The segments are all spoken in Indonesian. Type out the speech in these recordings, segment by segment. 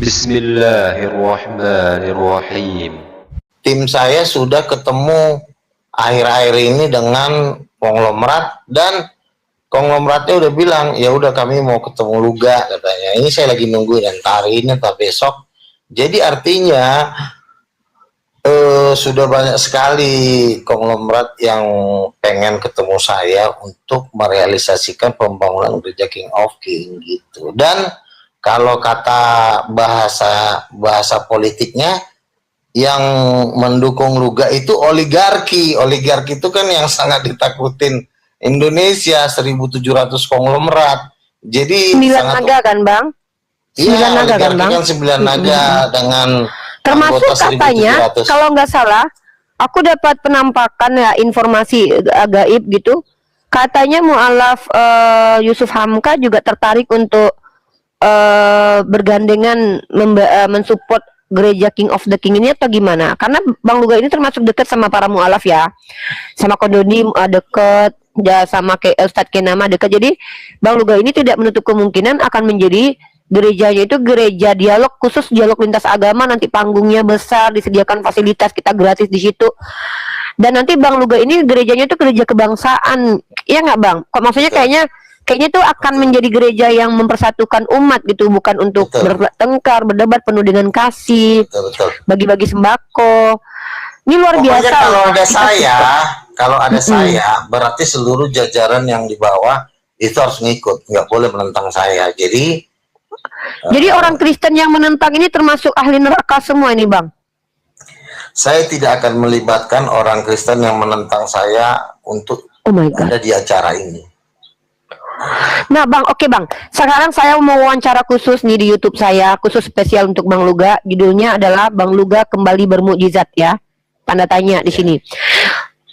Bismillahirrahmanirrahim. Tim saya sudah ketemu akhir-akhir ini dengan konglomerat dan konglomeratnya udah bilang ya udah kami mau ketemu Luga katanya. Ini saya lagi nunggu entar hari ini atau besok. Jadi artinya sudah banyak sekali konglomerat yang pengen ketemu saya untuk merealisasikan pembangunan gereja King of King gitu. Dan kalau kata bahasa politiknya, yang mendukung Luga itu oligarki. Oligarki itu kan yang sangat ditakutin Indonesia, 1.700 konglomerat. Jadi 9 naga kan Bang? Iya, oligarki kan 9 naga dengan termasuk katanya, kalau nggak salah, aku dapat penampakan ya informasi gaib gitu. Katanya mualaf Yusuf Hamka juga tertarik untuk bergandengan mensupport gereja King of the King ini atau gimana? Karena Bang Luga ini termasuk dekat sama para mualaf ya, sama Kodoni dekat, ya sama kayak Ustadz Kenama dekat. Jadi Bang Luga ini tidak menutup kemungkinan akan menjadi gerejanya itu gereja dialog, khusus dialog lintas agama. Nanti panggungnya besar, disediakan fasilitas, kita gratis di situ. Dan nanti Bang Luga ini gerejanya itu gereja kebangsaan, ya nggak Bang? Kok maksudnya kayaknya itu akan menjadi gereja yang mempersatukan umat gitu, bukan untuk bertengkar, berdebat, penuh dengan kasih, bagi-bagi sembako. Ini luar biasa. Kalau ada saya, berarti seluruh jajaran yang di bawah itu harus ngikut, nggak boleh menentang saya. Jadi orang Kristen yang menentang ini termasuk ahli neraka semua ini Bang? Saya tidak akan melibatkan orang Kristen yang menentang saya untuk ada di acara ini. Nah Bang, oke Bang, sekarang saya mau wawancara khusus nih di YouTube saya, khusus spesial untuk Bang Luga. Judulnya adalah Bang Luga kembali bermukjizat ya, tanda tanya di sini.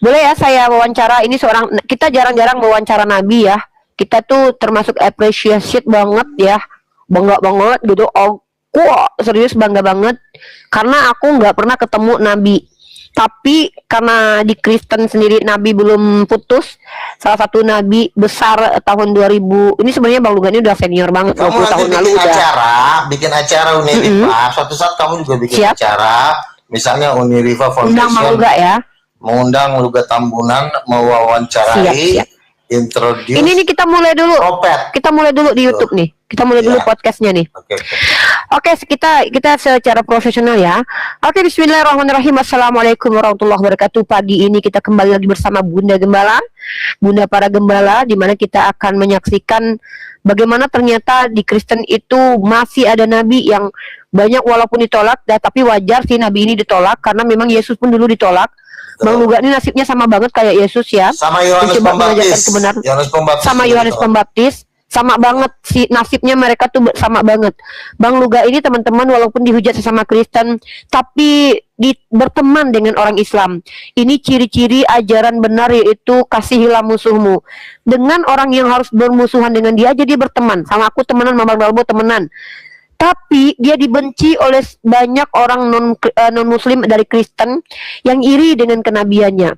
Boleh ya saya wawancara, ini seorang, kita jarang-jarang wawancara Nabi ya. Kita tuh termasuk appreciate banget ya, bangga banget gitu. Aku serius bangga banget karena aku nggak pernah ketemu Nabi. Tapi karena di Kristen sendiri Nabi belum putus, salah satu Nabi besar tahun 2000, ini sebenarnya Bang Luga ini udah senior banget. Kamu nanti tahun bikin acara Uniriva, suatu saat kamu juga bikin acara, misalnya Uniriva Foundation, mengundang Luga Tambunan, mewawancarai, introduce. Ini kita mulai dulu. Kita mulai dulu di YouTube nih. Kita mulai dulu podcastnya nih. Oke, kita secara profesional ya. Oke, bismillahirrahmanirrahim. Assalamualaikum warahmatullahi wabarakatuh. Pagi ini kita kembali lagi bersama Bunda Gembala, Bunda para Gembala, di mana kita akan menyaksikan bagaimana ternyata di Kristen itu masih ada nabi yang banyak walaupun ditolak, tapi wajar sih nabi ini ditolak karena memang Yesus pun dulu ditolak. Bang Luga ini nasibnya sama banget kayak Yesus ya. Sama Yohanes Pembaptis. Sama banget sih nasibnya, mereka tuh sama banget. Bang Luga ini teman-teman walaupun dihujat sesama Kristen, tapi berteman dengan orang Islam. Ini ciri-ciri ajaran benar, yaitu kasihilah musuhmu. Dengan orang yang harus bermusuhan dengan dia aja dia berteman. Sama aku temenan, sama Bang Dalbo temenan. Tapi dia dibenci oleh banyak orang non muslim dari Kristen yang iri dengan kenabiannya.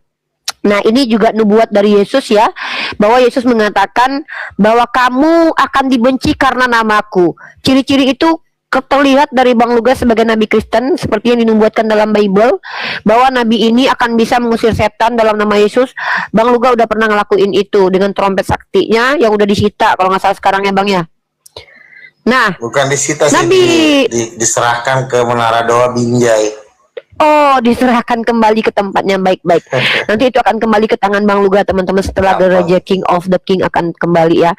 Nah, ini juga nubuat dari Yesus ya, bahwa Yesus mengatakan bahwa kamu akan dibenci karena namaku. Ciri-ciri itu terlihat dari Bang Luga sebagai nabi Kristen, seperti yang dinubuatkan dalam Bible, bahwa nabi ini akan bisa mengusir setan dalam nama Yesus. Bang Luga udah pernah ngelakuin itu dengan trompet saktinya yang udah disita kalau nggak salah sekarang ya Bang ya. Nah, bukan disita sih, diserahkan ke Menara Doa Binjai. Oh, diserahkan kembali ke tempatnya baik-baik. Nanti itu akan kembali ke tangan Bang Luga teman-teman setelah gereja King of the King akan kembali ya.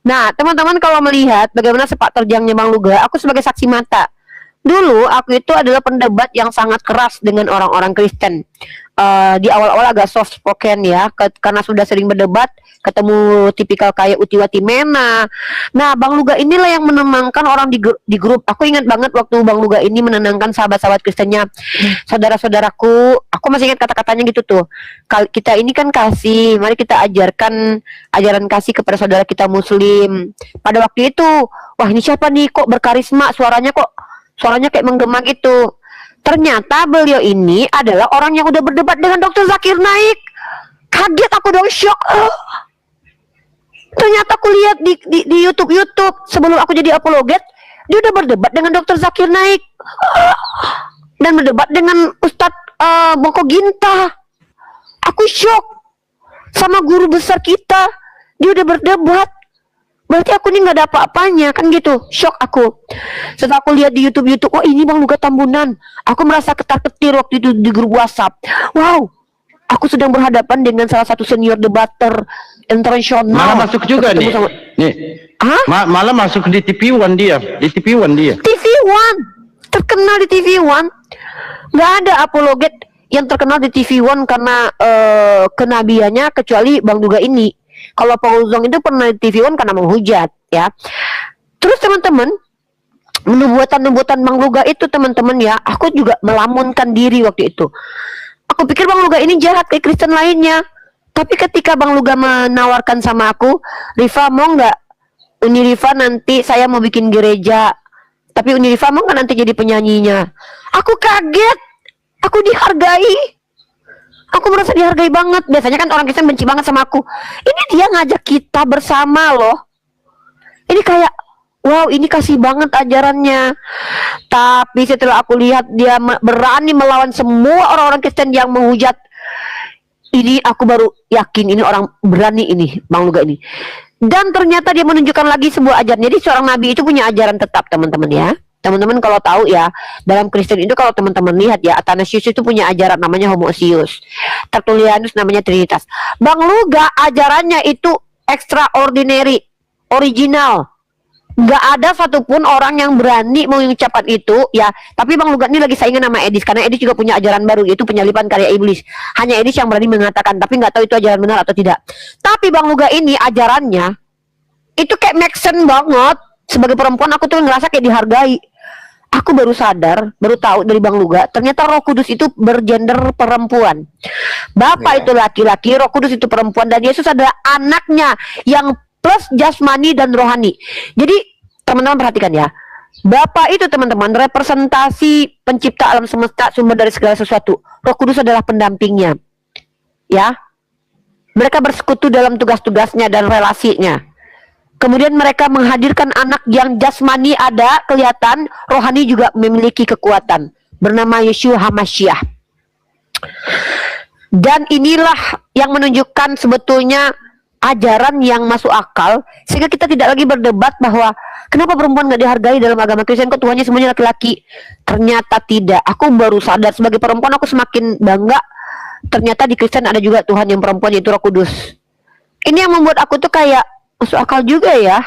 Nah, teman-teman kalau melihat bagaimana sepak terjangnya Bang Luga, aku sebagai saksi mata. Dulu aku itu adalah pendebat yang sangat keras dengan orang-orang Kristen. Di awal-awal agak soft spoken ya, karena sudah sering berdebat, ketemu tipikal kayak Utiwati Mena. Nah, Bang Luga inilah yang menenangkan orang di grup. Aku ingat banget waktu Bang Luga ini menenangkan sahabat-sahabat Kristennya. Saudara-saudaraku, aku masih ingat kata-katanya gitu tuh. Kita ini kan kasih, mari kita ajarkan ajaran kasih kepada saudara kita Muslim. Pada waktu itu, wah ini siapa nih kok berkarisma, suaranya kayak menggema gitu. Ternyata beliau ini adalah orang yang udah berdebat dengan Dr. Zakir Naik. Kaget aku dong, shock. Ternyata aku lihat di YouTube sebelum aku jadi apologet, Dia udah berdebat dengan Dr. Zakir Naik dan berdebat dengan Ustadz Boko Ginta. Aku shock sama guru besar kita. Dia udah berdebat. Berarti aku ini nggak ada apa-apanya kan gitu. Shock aku. Setelah aku lihat di YouTube, oh ini Bang Luga Tambunan. Aku merasa ketar-ketir waktu itu di grup WhatsApp. Wow, aku sedang berhadapan dengan salah satu senior debater internasional. Malah masuk juga nih. Sama... Nih. Malah masuk di TV One dia. Di TV One dia. TV One. Terkenal di TV One. Nggak ada apologet yang terkenal di TV One karena kenabiannya kecuali Bang Duga ini. Kalau Pauzong itu pernah di TV One karena menghujat ya. Terus teman-teman, nubuatan-nubuatan Bang Luga itu teman-teman ya, aku juga melamunkan diri waktu itu. Aku pikir Bang Luga ini jahat kayak Kristen lainnya. Tapi ketika Bang Luga menawarkan sama aku, Rifa mau nggak Uni Rifa nanti saya mau bikin gereja, tapi Uni Rifa mau nggak nanti jadi penyanyinya? Aku kaget, aku dihargai, aku merasa dihargai banget. Biasanya kan orang Kristen benci banget sama aku. Ini dia ngajak kita bersama loh. Ini kayak wow, ini kasih banget ajarannya. Tapi setelah aku lihat dia berani melawan semua orang-orang Kristen yang menghujat, ini aku baru yakin ini orang berani ini, Bang Luga ini. Dan ternyata dia menunjukkan lagi sebuah ajaran. Jadi seorang nabi itu punya ajaran tetap teman-teman ya. Teman-teman kalau tahu ya, dalam Kristen itu kalau teman-teman lihat ya, Athanasius itu punya ajaran namanya Homoousios. Tertullianus namanya Trinitas. Bang Luga ajarannya itu extraordinary, original. Gak ada satupun orang yang berani mengucapkan itu ya. Tapi Bang Luga ini lagi saingan sama Edis, karena Edis juga punya ajaran baru, yaitu penyalipan karya iblis. Hanya Edis yang berani mengatakan, tapi nggak tahu itu ajaran benar atau tidak. Tapi Bang Luga ini ajarannya itu kayak make sense banget. Sebagai perempuan aku tuh ngerasa kayak dihargai. Aku baru sadar, baru tahu dari Bang Luga, ternyata Roh Kudus itu bergender perempuan. Bapak itu laki-laki, Roh Kudus itu perempuan, dan Yesus adalah anaknya yang plus jasmani dan rohani. Jadi teman-teman perhatikan ya, Bapa itu teman-teman representasi pencipta alam semesta, sumber dari segala sesuatu. Roh Kudus adalah pendampingnya. Ya, mereka bersekutu dalam tugas-tugasnya dan relasinya. Kemudian mereka menghadirkan anak yang jasmani ada, kelihatan, rohani juga memiliki kekuatan, bernama Yeshua HaMashiach. Dan inilah yang menunjukkan sebetulnya ajaran yang masuk akal, sehingga kita tidak lagi berdebat bahwa kenapa perempuan nggak dihargai dalam agama Kristen, kok Tuhannya semuanya laki-laki. Ternyata tidak. Aku baru sadar sebagai perempuan, aku semakin bangga. Ternyata di Kristen ada juga Tuhan yang perempuan, yaitu Roh Kudus. Ini yang membuat aku tuh kayak masuk akal juga ya.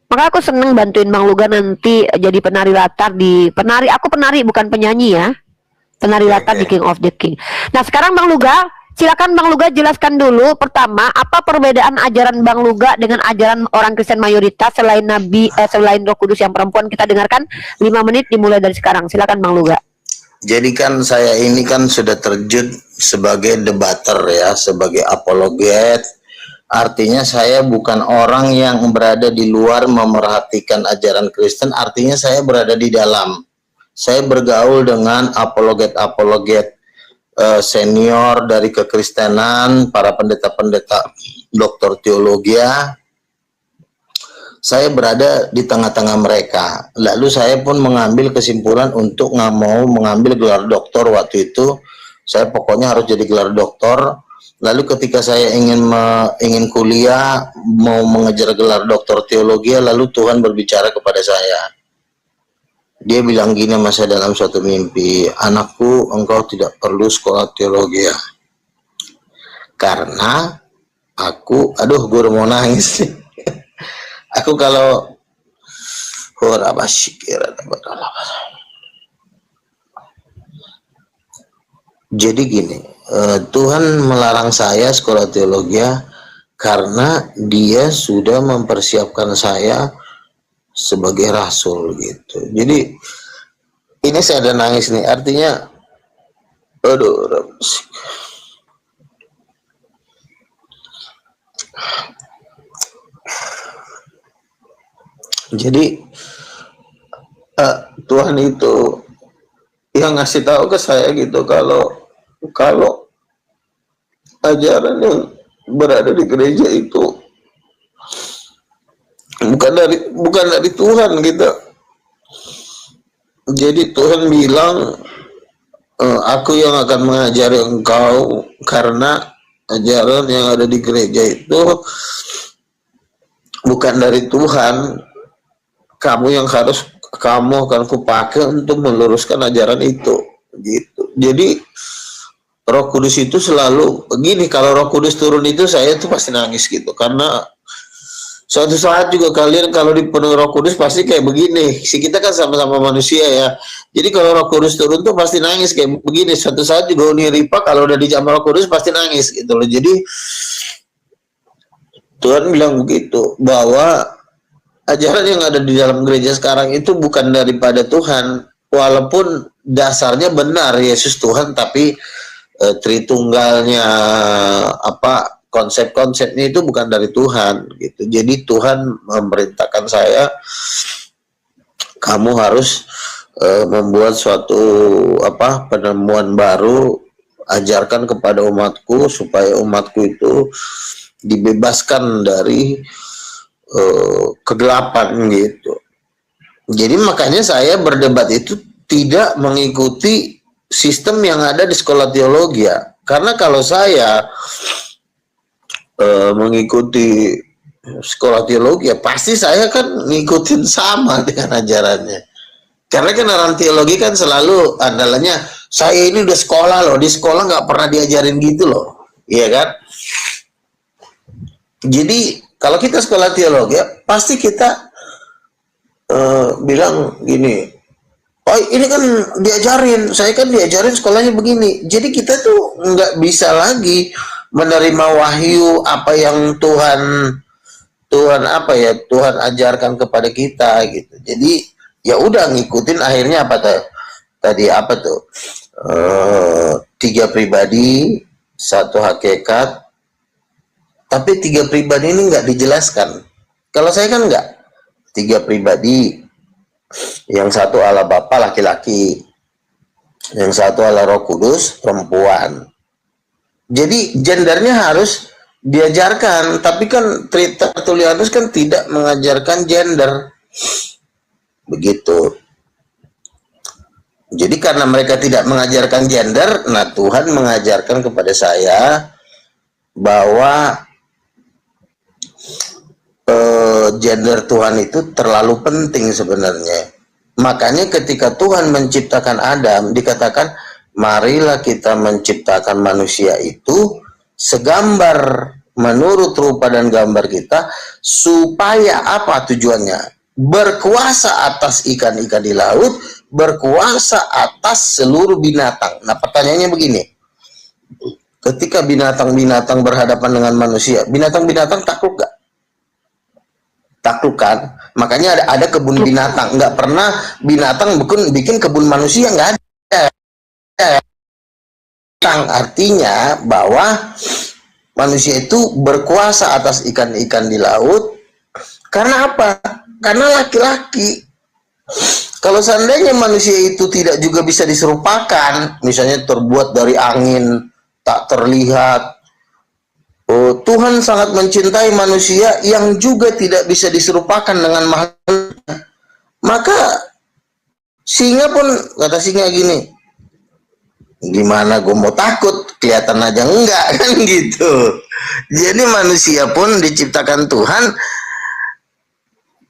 Maka aku seneng bantuin Bang Luga nanti jadi penari latar di aku penari bukan penyanyi ya. Penari latar di King of the King. Nah sekarang Bang Luga, silakan Bang Luga jelaskan dulu pertama apa perbedaan ajaran Bang Luga dengan ajaran orang Kristen mayoritas selain Nabi selain Roh Kudus yang perempuan. Kita dengarkan 5 menit dimulai dari sekarang. Silakan Bang Luga. Jadi kan saya ini kan sudah terjun sebagai debater ya, sebagai apologet. Artinya saya bukan orang yang berada di luar memerhatikan ajaran Kristen, artinya saya berada di dalam. Saya bergaul dengan apologet-apologet senior dari kekristenan, para pendeta-pendeta doktor teologi. Saya berada di tengah-tengah mereka. Lalu saya pun mengambil kesimpulan untuk nggak mau mengambil gelar doktor waktu itu. Saya pokoknya harus jadi gelar doktor. Lalu ketika saya ingin kuliah, mau mengejar gelar doktor teologi, lalu Tuhan berbicara kepada saya. Dia bilang gini sama saya dalam suatu mimpi, anakku, engkau tidak perlu sekolah teologi. Karena aku, aduh gue udah mau nangis. Aku kalau jadi gini, Tuhan melarang saya sekolah teologi karena dia sudah mempersiapkan saya sebagai rasul gitu. Jadi ini saya ada nangis nih, artinya aduh. Jadi Tuhan itu yang ngasih tahu ke saya gitu, kalau ajaran yang berada di gereja itu bukan dari Tuhan gitu. Jadi Tuhan bilang, aku yang akan mengajari engkau, karena ajaran yang ada di gereja itu bukan dari Tuhan. Kamu akan kupakai untuk meluruskan ajaran itu, gitu. Jadi Roh Kudus itu selalu begini. Kalau Roh Kudus turun itu saya tuh pasti nangis gitu, karena suatu saat juga kalian kalau dipenuhi Roh Kudus pasti kayak begini. Si kita kan sama-sama manusia ya. Jadi kalau Roh Kudus turun tuh pasti nangis kayak begini. Suatu saat juga Uni Ripa kalau udah dijamah Roh Kudus pasti nangis gitu loh. Jadi Tuhan bilang begitu, bahwa ajaran yang ada di dalam gereja sekarang itu bukan daripada Tuhan. Walaupun dasarnya benar Yesus Tuhan, tapi Tritunggalnya konsep-konsepnya itu bukan dari Tuhan gitu. Jadi Tuhan memerintahkan saya, kamu harus membuat suatu penemuan baru, ajarkan kepada umatku supaya umatku itu dibebaskan dari kegelapan gitu. Jadi makanya saya berdebat itu tidak mengikuti sistem yang ada di sekolah teologi ya. Karena kalau saya mengikuti sekolah teologi ya pasti saya kan ngikutin sama dengan ajarannya. Karena kan orang teologi kan selalu andalannya, saya ini udah sekolah loh, di sekolah nggak pernah diajarin gitu loh, iya kan? Jadi kalau kita sekolah teologi ya pasti kita bilang gini, oh ini kan diajarin, saya kan diajarin sekolahnya begini. Jadi kita tuh nggak bisa lagi menerima wahyu apa yang Tuhan ajarkan kepada kita gitu. Jadi ya udah ngikutin, akhirnya tadi 3 pribadi, 1 hakikat. Tapi 3 pribadi ini nggak dijelaskan. Kalau saya kan nggak, 3 pribadi. Yang satu Allah Bapa laki-laki, yang satu Allah Roh Kudus perempuan. Jadi gendernya harus diajarkan, tapi kan Tertullianus kan tidak mengajarkan gender, begitu. Jadi karena mereka tidak mengajarkan gender, nah Tuhan mengajarkan kepada saya bahwa gender Tuhan itu terlalu penting sebenarnya. Makanya ketika Tuhan menciptakan Adam, dikatakan marilah kita menciptakan manusia itu segambar menurut rupa dan gambar kita, supaya apa tujuannya? Berkuasa atas ikan-ikan di laut, berkuasa atas seluruh binatang. Nah pertanyaannya begini, ketika binatang-binatang berhadapan dengan manusia, binatang-binatang takluk gak? Takluk kan? Makanya ada kebun binatang. Nggak pernah binatang bikin kebun manusia, nggak ada. Artinya bahwa manusia itu berkuasa atas ikan-ikan di laut. Karena apa? Karena laki-laki. Kalau seandainya manusia itu tidak juga bisa diserupakan, misalnya terbuat dari angin, tak terlihat, Tuhan sangat mencintai manusia yang juga tidak bisa diserupakan dengan makhluk. Maka singa pun, kata singa gini, gimana gue mau takut, kelihatan aja enggak kan gitu. Jadi manusia pun diciptakan Tuhan,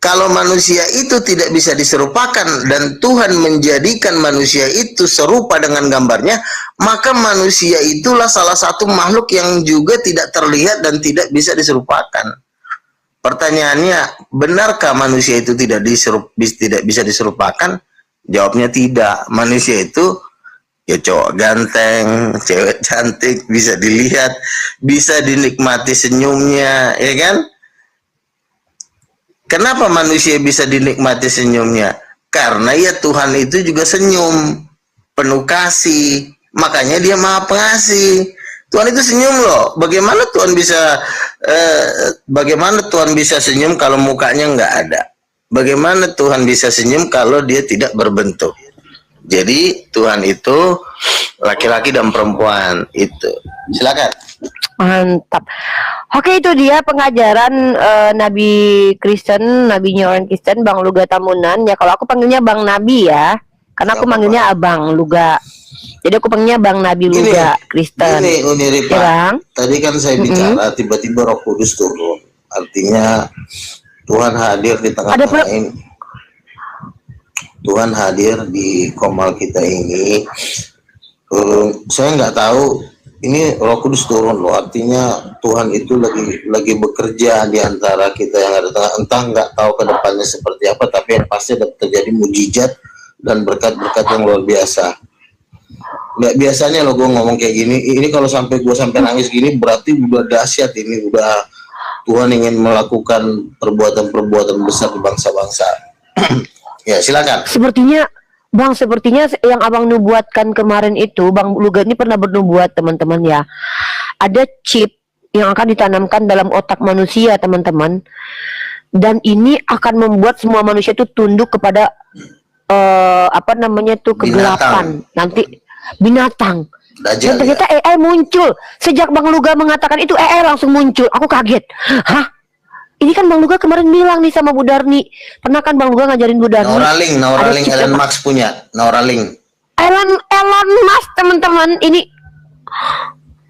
kalau manusia itu tidak bisa diserupakan dan Tuhan menjadikan manusia itu serupa dengan gambarnya, maka manusia itulah salah satu makhluk yang juga tidak terlihat dan tidak bisa diserupakan. Pertanyaannya, benarkah manusia itu tidak bisa diserupakan? Jawabnya tidak. Manusia itu ya cowok ganteng, cewek cantik, bisa dilihat, bisa dinikmati senyumnya, ya kan? Kenapa manusia bisa dinikmati senyumnya? Karena ya Tuhan itu juga senyum, penuh kasih. Makanya dia Maha Pengasih. Tuhan itu senyum loh. Bagaimana Tuhan bisa senyum kalau mukanya nggak ada? Bagaimana Tuhan bisa senyum kalau dia tidak berbentuk? Jadi Tuhan itu laki-laki dan perempuan itu. Silakan. Mantap. Oke, itu dia pengajaran Nabi Kristen, nabinya orang Kristen, Bang Luga Tamunan. Ya kalau aku panggilnya Bang Nabi ya. Karena aku Nggak manggilnya Abang Luga. Jadi aku panggilnya Bang Nabi Luga Kristen. Gini, Uni Ripa. Ya, Bang? Tadi kan saya bicara tiba-tiba Roh Kudus turun. Artinya Tuhan hadir di tengah-tengah ini. Tuhan hadir di komal kita ini. Saya nggak tahu ini Roh Kudus turun loh. Artinya Tuhan itu lagi bekerja di antara kita yang ada tengah. Entah nggak tahu ke depannya seperti apa, tapi yang pasti ada terjadi mujizat dan berkat-berkat yang luar biasa. Nggak biasanya lo gue ngomong kayak gini. Ini kalau sampai gue sampai nangis gini berarti udah dahsyat, ini udah Tuhan ingin melakukan perbuatan-perbuatan besar di bangsa-bangsa. Ya silakan. Sepertinya Bang, sepertinya yang Abang nubuatkan kemarin itu, Bang Luga ini pernah bernubuat teman-teman ya. Ada chip yang akan ditanamkan dalam otak manusia teman-teman. Dan ini akan membuat semua manusia itu tunduk kepada apa namanya tuh, kegelapan. Nanti binatang. Dajjal, Dan ternyata ya. AI muncul. Sejak Bang Luga mengatakan itu, AI langsung muncul. Aku kaget. Hah? Ini kan Bang Luga kemarin bilang nih sama Bu Darni. Pernah kan Bang Luga ngajarin Bu Darni? Neuralink Elon Musk punya. Neuralink. Elon Musk teman-teman. Ini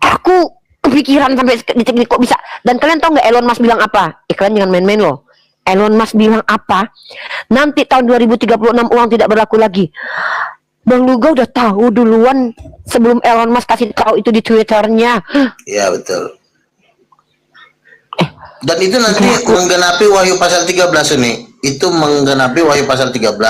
aku kepikiran sampai detik ini kok bisa. Dan kalian tahu nggak Elon Musk bilang apa? Kalian jangan main-main loh. Elon Musk bilang apa? Nanti tahun 2036 uang tidak berlaku lagi. Bang Luga udah tahu duluan sebelum Elon Musk kasih tahu itu di Twitternya. Iya betul. Dan itu nanti menggenapi Wahyu pasal 13 ini. Itu menggenapi Wahyu pasal 13.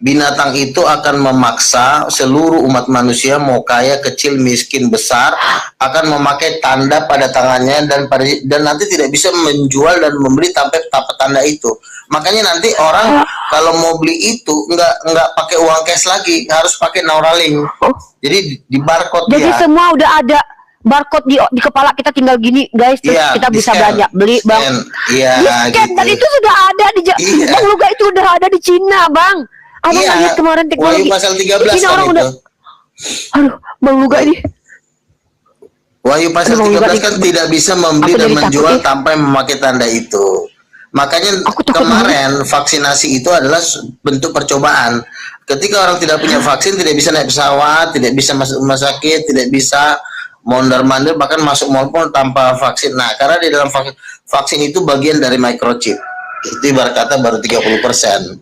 Binatang itu akan memaksa seluruh umat manusia, mau kaya, kecil, miskin, besar, akan memakai tanda pada tangannya dan nanti tidak bisa menjual dan membeli tanpa tanda itu. Makanya nanti orang kalau mau beli itu nggak pakai uang cash lagi, harus pakai Neuralink. Jadi di barcode Jadi dia. semua udah ada barcode di kepala kita, tinggal gini guys, terus kita bisa belanja beli Bang. Iya Di-scan, gitu. dan itu sudah ada di Bang Luga, itu udah ada di Cina Bang. Abang lihat kemarin teknologi Wahyu pasal 13 di Cina kan orang itu. udah. Aduh Bang Luga ini. Wahyu pasal 13 kan tidak bisa membeli dan menjual tanpa memakai tanda itu. Makanya kemarin vaksinasi itu adalah bentuk percobaan. Ketika orang tidak punya vaksin, tidak bisa naik pesawat, tidak bisa masuk rumah sakit, tidak bisa mondar-mandir, bahkan masuk mall pun tanpa vaksin. Nah, karena di dalam vaksin itu bagian dari microchip. Itu ibarat kata baru 30%.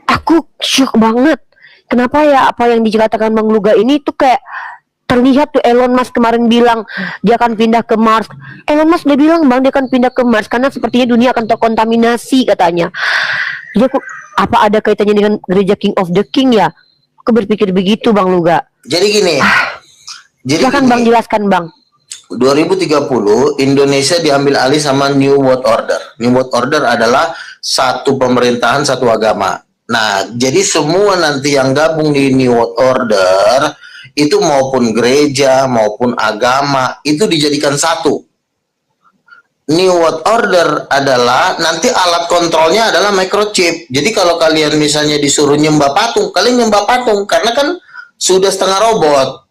Aku shock banget. Kenapa ya apa yang dikatakan Bang Luga ini tuh kayak terlihat tuh. Elon Musk kemarin bilang dia akan pindah ke Mars. Elon Musk udah bilang Bang dia akan pindah ke Mars karena sepertinya dunia akan terkontaminasi katanya. Jadi aku, apa ada kaitannya dengan gereja King of the King ya? Aku berpikir begitu Bang Luga. Jadi gini. Silakan Bang, jelaskan Bang. 2030 Indonesia diambil alih sama New World Order. New World Order adalah satu pemerintahan, satu agama. Nah, jadi semua nanti yang gabung di New World Order itu maupun gereja maupun agama itu dijadikan satu. New World Order adalah nanti alat kontrolnya adalah microchip. Jadi kalau kalian misalnya disuruh nyembah patung, kalian nyembah patung karena kan sudah setengah robot.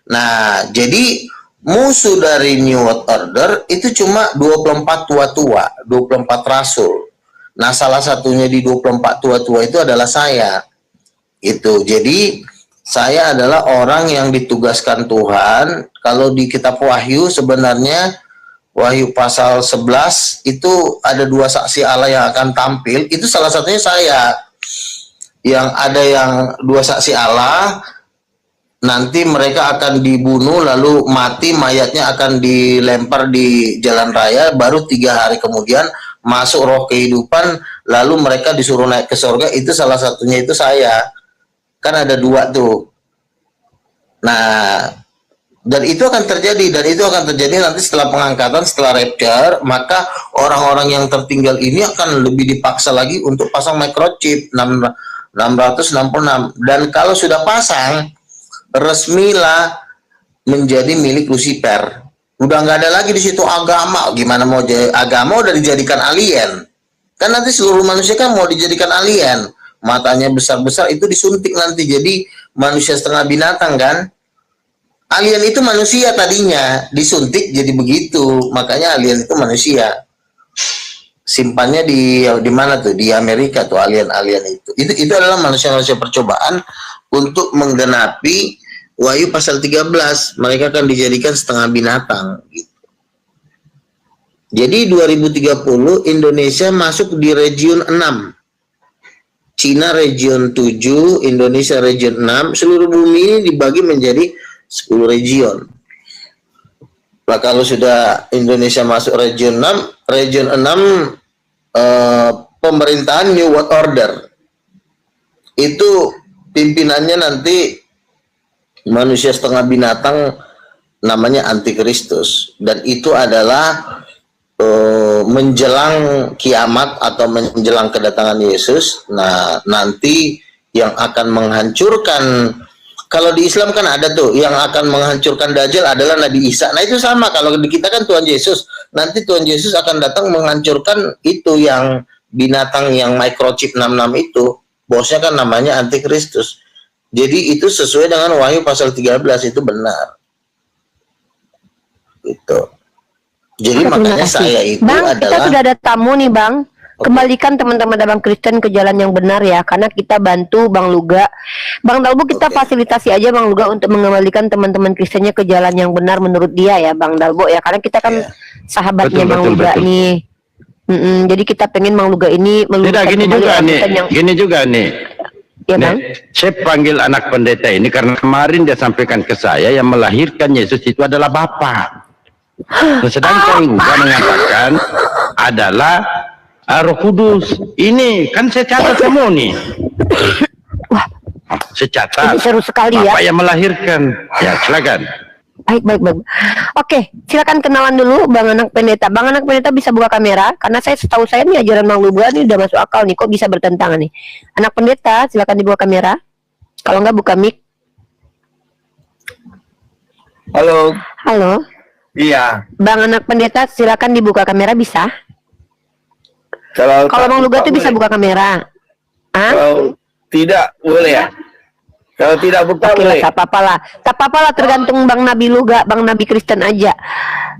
Nah, jadi musuh dari New World Order itu cuma 24 tua-tua, 24 rasul. Nah, salah satunya di 24 tua-tua itu adalah saya. Itu. Jadi, saya adalah orang yang ditugaskan Tuhan. Kalau di kitab Wahyu sebenarnya Wahyu pasal 11 itu ada dua saksi Allah yang akan tampil. Itu salah satunya saya. Yang ada yang dua saksi Allah, nanti mereka akan dibunuh lalu mati, mayatnya akan dilempar di jalan raya, baru 3 hari kemudian masuk roh kehidupan, lalu mereka disuruh naik ke surga. Itu salah satunya itu saya. Kan ada dua tuh. Nah, dan itu akan terjadi nanti setelah pengangkatan, setelah rapture, maka orang-orang yang tertinggal ini akan lebih dipaksa lagi untuk pasang microchip 666. Dan kalau sudah pasang, resmilah menjadi milik Lucifer. Udah nggak ada lagi di situ agama. Gimana mau jadi agama, udah dijadikan alien. Kan nanti seluruh manusia kan mau dijadikan alien. Matanya besar-besar itu disuntik nanti jadi manusia setengah binatang kan. Alien itu manusia tadinya, disuntik jadi begitu. Makanya alien itu manusia. simpannya di mana tuh, di Amerika tuh, alien-alien itu adalah manusia-manusia percobaan untuk menggenapi Wahyu pasal 13. Mereka akan dijadikan setengah binatang gitu. Jadi 2030 Indonesia masuk di region 6, Cina region 7, Indonesia region 6, seluruh bumi ini dibagi menjadi 10 region. Nah, kalau sudah Indonesia masuk region 6 pemerintahan New World Order itu pimpinannya nanti manusia setengah binatang, namanya Antikristus, dan itu adalah menjelang kiamat atau menjelang kedatangan Yesus. Nah, nanti yang akan menghancurkan, kalau di Islam kan ada tuh yang akan menghancurkan Dajjal adalah Nabi Isa. Nah, itu sama, kalau di kita kan Tuhan Yesus. Nanti Tuhan Yesus akan datang menghancurkan itu yang binatang yang microchip 66 itu. Bosnya kan namanya Antikristus. Jadi itu sesuai dengan Wahyu pasal 13, itu benar. Gitu. Jadi makanya saya itu Bang, adalah, kita sudah ada tamu nih Bang. Kembalikan teman-teman Abang Kristen ke jalan yang benar ya, karena kita bantu Bang Luga. Bang Dalbo kita fasilitasi aja Bang Luga untuk mengembalikan teman-teman Kristennya ke jalan yang benar menurut dia ya Bang Dalbo ya, karena kita kan sahabatnya Bang Luga nih. Jadi kita pengen Bang Luga ini meluruskan gini juga nih, gini juga nih. Ya, Bang? Saya panggil anak pendeta ini karena kemarin dia sampaikan ke saya yang melahirkan Yesus itu adalah Bapa. Nah, sedangkan Luka mengatakan adalah Roh Kudus. Ini kan saya catat semua nih. Wah, saya catat. seru sekali ya. Bapak yang melahirkan. Ya, silakan. Baik. Oke, silakan kenalan dulu Bang Anak Pendeta. Bang Anak Pendeta bisa buka kamera, karena setahu saya nih ajaran Bang Luga ini udah masuk akal nih, kok bisa bertentangan nih. Anak Pendeta, silakan dibuka kamera. Kalau enggak buka mic. Halo. Halo. Iya. Bang Anak Pendeta, silakan dibuka kamera, bisa? Kalau Bang Luga tuh bisa buka kamera. Kalau tidak boleh ya. Kalau tidak buka boleh. Tak apa-apa lah, tergantung Bang Nabi Luga, Bang Nabi Kristen aja.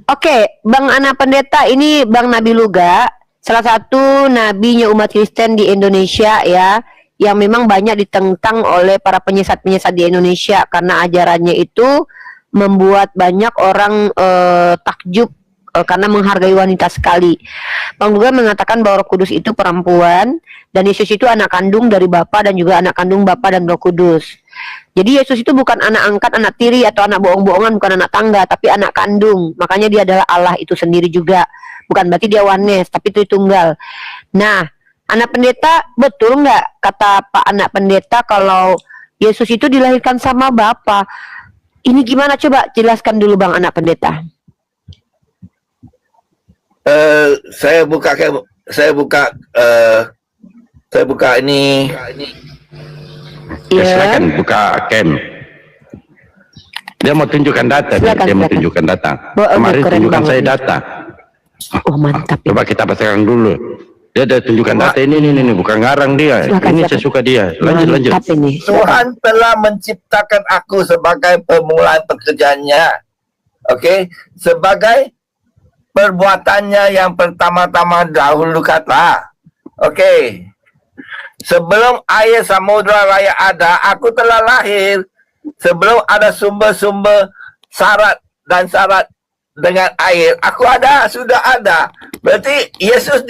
Oke, Bang Anak Pendeta, ini Bang Nabi Luga, salah satu nabinya umat Kristen di Indonesia ya, yang memang banyak ditentang oleh para penyesat-penyesat di Indonesia karena ajarannya itu membuat banyak orang takjub karena menghargai wanita sekali. Bang Luga mengatakan bahwa Roh Kudus itu perempuan dan Yesus itu anak kandung dari Bapa dan juga anak kandung Bapa dan Roh Kudus. Jadi Yesus itu bukan anak angkat, anak tiri atau anak bohong-bohongan, bukan anak tangga, tapi anak kandung. Makanya dia adalah Allah itu sendiri juga. Bukan berarti dia oneness, tapi itu tunggal. Nah, Anak Pendeta, betul nggak kata Pak Anak Pendeta kalau Yesus itu dilahirkan sama Bapa? Ini gimana, coba jelaskan dulu Bang Anak Pendeta. Saya buka ini. Ya, silakan buka cam. Dia mau tunjukkan data. Mau tunjukkan data. Kemarin tunjukkan saya data. Oh, mantap. Coba kita pasangkan dulu. Dia ada tunjukkan data ini bukan ngarang dia. Ini saya suka dia. Lanjut. Tuhan telah menciptakan aku sebagai permulaan pekerjaannya. Oke, sebagai perbuatannya yang pertama-tama dahulu kata. Oke. Sebelum air samudra raya ada, aku telah lahir. Sebelum ada sumber-sumber syarat dengan air, aku ada, sudah ada. Berarti Yesus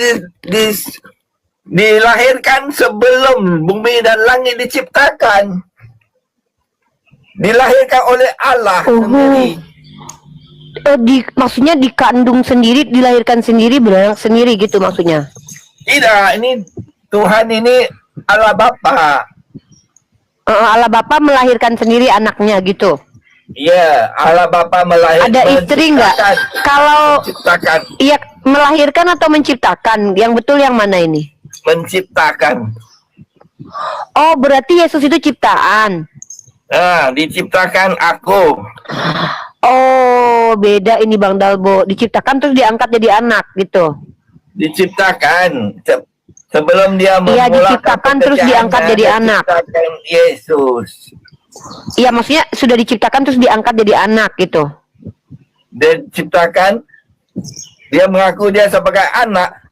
dilahirkan sebelum bumi dan langit diciptakan. Dilahirkan oleh Allah sendiri. Maksudnya dikandung sendiri, dilahirkan sendiri, beranak sendiri gitu maksudnya? Tidak, ini Tuhan ini Allah Bapa. Allah Bapa melahirkan sendiri anaknya gitu. Iya, Allah Bapa melahirkan. Ada istri nggak? Kalau menciptakan. Iya, melahirkan atau menciptakan? Yang betul yang mana ini? Menciptakan. Oh, berarti Yesus itu ciptaan. Nah, diciptakan aku. Oh, beda ini Bang Dalbo. Diciptakan terus diangkat jadi anak gitu. Diciptakan. Sebelum dia Iya, diciptakan terus diangkat jadi anak. Yesus. Iya, maksudnya sudah diciptakan terus diangkat jadi anak gitu. Dia diciptakan, dia mengaku dia sebagai anak.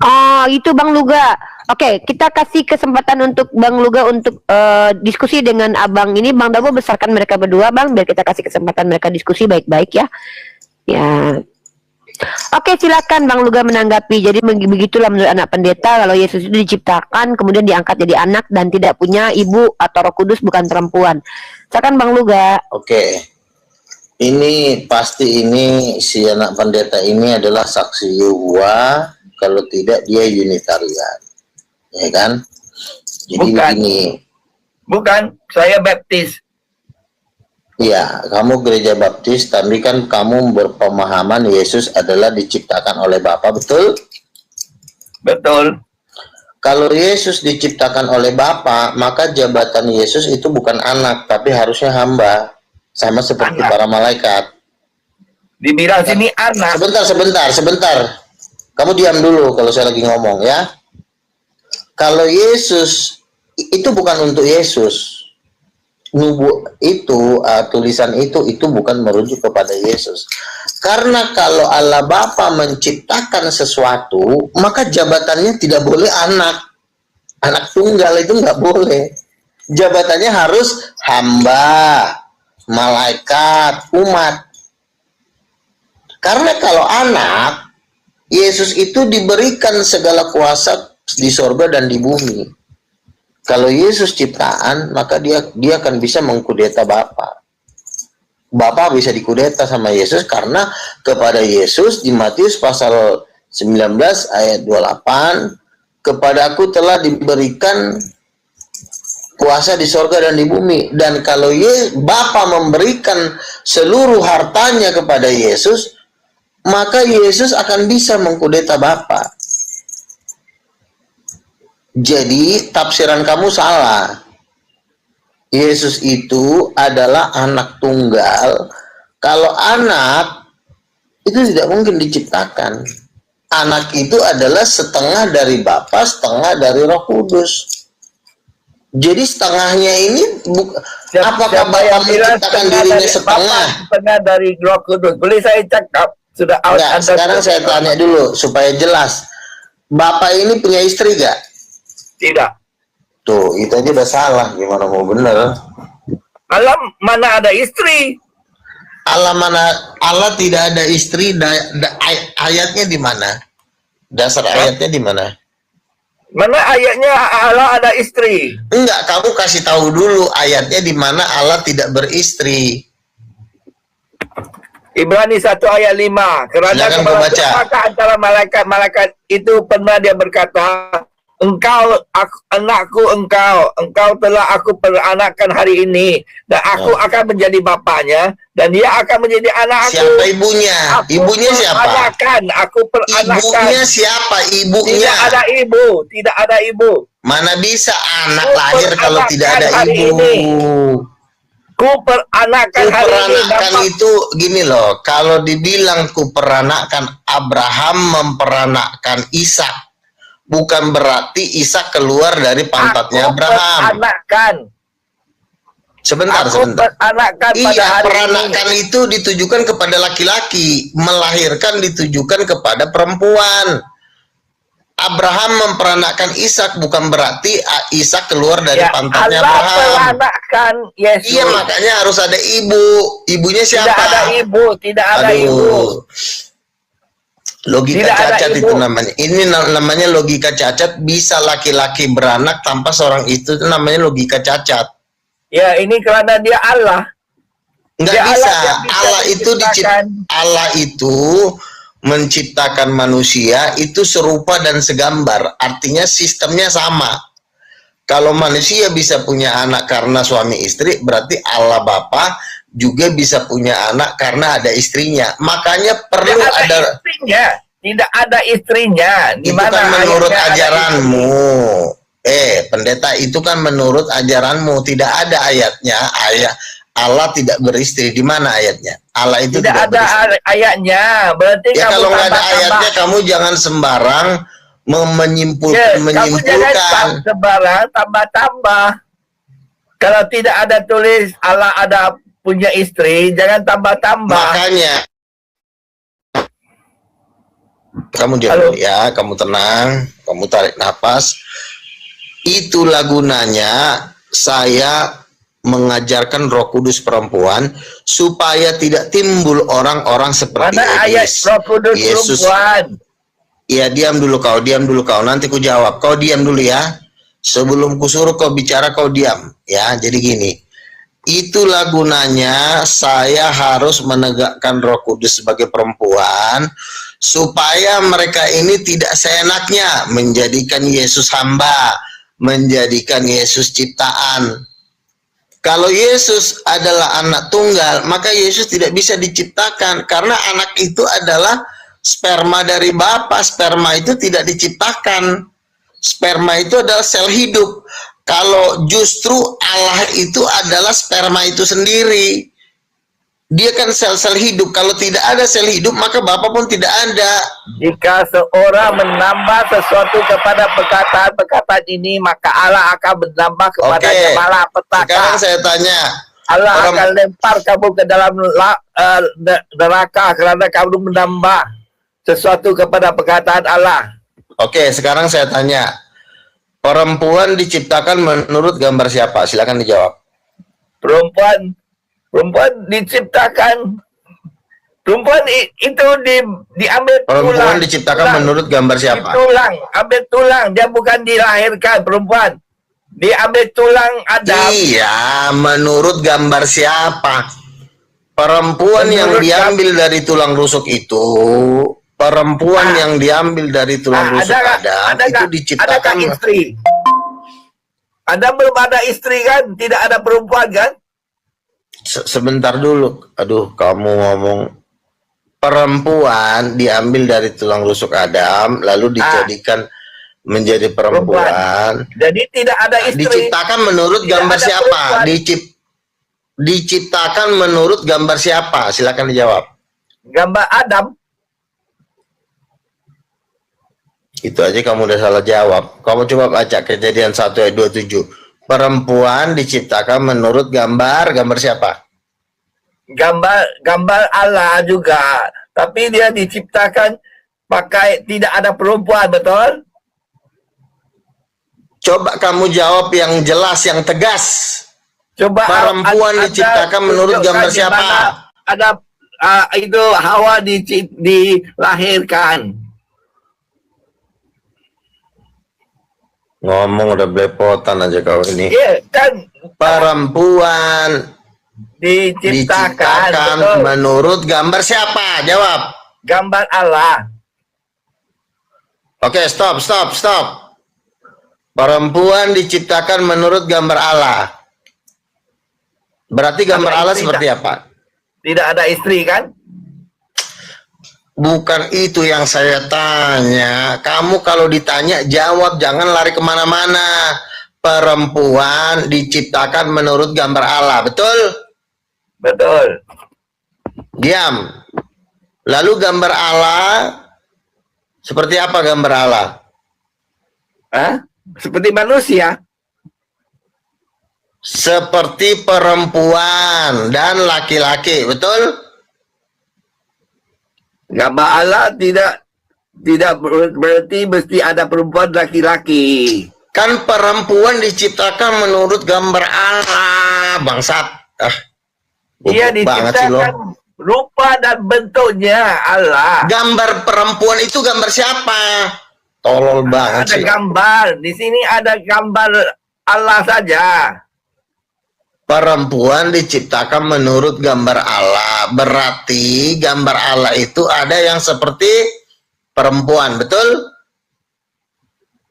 Oh, itu Bang Luga. Oke, kita kasih kesempatan untuk Bang Luga untuk diskusi dengan Abang ini. Bang Dabo besarkan mereka berdua, Bang, biar kita kasih kesempatan mereka diskusi baik-baik ya. Ya. Oke, silakan Bang Luga menanggapi. Jadi begitulah menurut anak pendeta, kalau Yesus itu diciptakan, kemudian diangkat jadi anak dan tidak punya ibu atau Roh Kudus, bukan perempuan. Silakan Bang Luga. Oke. Ini pasti ini si anak pendeta ini adalah saksi Yehova, kalau tidak dia Unitarian. Ya kan? Jadi Bukan. begini. Bukan, saya baptis. Iya, kamu gereja baptis, tapi kan kamu berpemahaman Yesus adalah diciptakan oleh Bapa, betul? Betul. Kalau Yesus diciptakan oleh Bapa, maka jabatan Yesus itu bukan anak, tapi harusnya hamba. Sama seperti Anak. para malaikat. Dibilang sini anak. Sebentar. Kamu diam dulu kalau saya lagi ngomong ya. Kalau Yesus, itu bukan untuk Yesus. Tulisan itu bukan merujuk kepada Yesus. Karena kalau Allah Bapa menciptakan sesuatu, maka jabatannya tidak boleh anak. Anak tunggal itu nggak boleh. Jabatannya harus hamba, malaikat, umat. Karena kalau anak, Yesus itu diberikan segala kuasa di sorga dan di bumi. Kalau Yesus ciptaan, maka dia akan bisa mengkudeta Bapa. Bapa bisa dikudeta sama Yesus karena kepada Yesus di Matius pasal 19 ayat 28, kepadaku telah diberikan kuasa di sorga dan di bumi. Dan kalau Bapa memberikan seluruh hartanya kepada Yesus, maka Yesus akan bisa mengkudeta Bapa. Jadi tafsiran kamu salah. Yesus itu adalah anak tunggal. Kalau anak itu tidak mungkin diciptakan. Anak itu adalah setengah dari Bapa, setengah dari Roh Kudus. Jadi setengahnya ini apakah Bapa menciptakan dirinya setengah? Setengah dari Roh Kudus. Boleh saya cakap? Sudah out. Enggak, sekarang saya tanya dulu supaya jelas. Bapak ini punya istri gak? Tidak. Tuh, itu aja udah salah. Gimana mau bener? Allah mana ada istri? Allah tidak ada istri. Ayatnya di mana? Dasar ayatnya di mana? Mana ayatnya Allah ada istri? Enggak, kamu kasih tahu dulu ayatnya di mana Allah tidak beristri. Ibrani 1 ayat 5. Kerana apakah antara malaikat itu pernah dia berkata, anakku engkau telah aku peranakkan hari ini, dan aku akan menjadi bapaknya, dan dia akan menjadi anakku. Siapa ibunya? Ibunya siapa? Aku peranakkan. Ibunya siapa? Ibunya? Tidak ada ibu. Mana bisa anak lahir kalau tidak ada ibu? Kuperanakkan itu gini loh, kalau dibilang kuperanakkan, Abraham memperanakkan Ishak, bukan berarti Ishak keluar dari pantatnya Abraham. Sebentar. Iya, peranakan itu ditujukan kepada laki-laki, melahirkan ditujukan kepada perempuan. Abraham memperanakkan Ishak, bukan berarti Ishak keluar dari pantatnya Abraham. Yesus. Iya, makanya harus ada ibu. Ibunya siapa? Tidak ada ibu. Logika cacat itu namanya. Ini namanya logika cacat. Bisa laki-laki beranak tanpa seorang itu namanya logika cacat. Ya, ini karena dia Allah. Nggak bisa. Allah itu menciptakan manusia itu serupa dan segambar. Artinya sistemnya sama. Kalau manusia bisa punya anak karena suami istri, berarti Allah Bapa juga bisa punya anak karena ada istrinya. Makanya perlu ada istrinya. Tidak ada istrinya. Itu kan menurut ajaranmu. Pendeta, itu kan menurut ajaranmu. Tidak ada ayatnya. Allah tidak beristri. Di mana ayatnya? Allah itu tidak ada ayatnya. Berarti ya, kalau nggak ada ayatnya, kamu jangan sembarang menyimpulkan. Kamu jangan sembarang tambah-tambah. Kalau tidak ada tulis Allah ada punya istri, jangan tambah-tambah. Makanya Kamu diam dulu ya, kamu tenang, kamu tarik nafas. Itulah gunanya saya mengajarkan Roh Kudus perempuan supaya tidak timbul orang-orang seperti Mana ayat iblis. Roh Kudus Yesus, perempuan? ya diam dulu kau, nanti ku jawab. Kau diam dulu ya. Sebelum ku suruh kau bicara, kau diam. Ya, jadi gini. Itulah gunanya saya harus menegakkan Roh Kudus sebagai perempuan supaya mereka ini tidak seenaknya menjadikan Yesus hamba, menjadikan Yesus ciptaan. Kalau Yesus adalah anak tunggal, maka Yesus tidak bisa diciptakan karena anak itu adalah sperma dari Bapa. Sperma itu tidak diciptakan. Sperma itu adalah sel hidup. Kalau justru Allah itu adalah sperma itu sendiri. Dia kan sel-sel hidup. Kalau tidak ada sel hidup, maka Bapa pun tidak ada. Jika seorang menambah sesuatu kepada perkataan-perkataan ini, maka Allah akan menambah kepadanya malapetaka. Sekarang saya tanya, Allah akan lempar kamu ke dalam neraka kerana kamu menambah sesuatu kepada perkataan Allah. Oke, sekarang saya tanya, perempuan diciptakan menurut gambar siapa? Silakan dijawab. Perempuan diciptakan, perempuan itu diambil Perempuan tulang. diciptakan tulang. menurut gambar siapa? Ambil tulang, dia bukan dilahirkan perempuan. Diambil tulang Adam. Iya, menurut gambar siapa? Perempuan yang diambil dari tulang rusuk itu, perempuan yang diambil dari tulang rusuk Adam itu diciptakan. Adakah istri? Adam belum ada istri kan? Tidak ada perempuan kan? Sebentar dulu. Aduh, kamu ngomong perempuan diambil dari tulang rusuk Adam lalu dijadikan menjadi perempuan. Jadi tidak ada istri. Diciptakan menurut gambar siapa? Diciptakan menurut gambar siapa? Silakan dijawab. Gambar Adam. Itu aja kamu udah salah jawab. Kamu coba baca Kejadian 1 ayat 27. Perempuan diciptakan menurut gambar siapa? Gambar Allah juga. Tapi dia diciptakan pakai tidak ada perempuan, betul? Coba kamu jawab yang jelas, yang tegas. Coba perempuan diciptakan menurut gambar siapa? Ada itu Hawa dilahirkan. Ngomong udah belepotan aja kau ini. Iya, kan perempuan diciptakan menurut gambar siapa? Jawab. Gambar Allah. Oke, stop. Perempuan diciptakan menurut gambar Allah. Berarti gambar Allah seperti apa? Tidak ada istri kan? Bukan itu yang saya tanya. Kamu kalau ditanya jawab, jangan lari kemana-mana. Perempuan diciptakan menurut gambar Allah, betul? Betul. Diam. Lalu gambar Allah seperti apa gambar Allah? Seperti manusia. Seperti perempuan dan laki-laki, betul? Gambar Allah tidak berarti mesti ada perempuan laki-laki. Kan perempuan diciptakan menurut gambar Allah, bangsat. Dia diciptakan rupa dan bentuknya Allah. Gambar perempuan itu gambar siapa? Tolol banget sih. Ada gambar. Di sini ada gambar Allah saja. Perempuan diciptakan menurut gambar Allah. Berarti gambar Allah itu ada yang seperti perempuan, betul?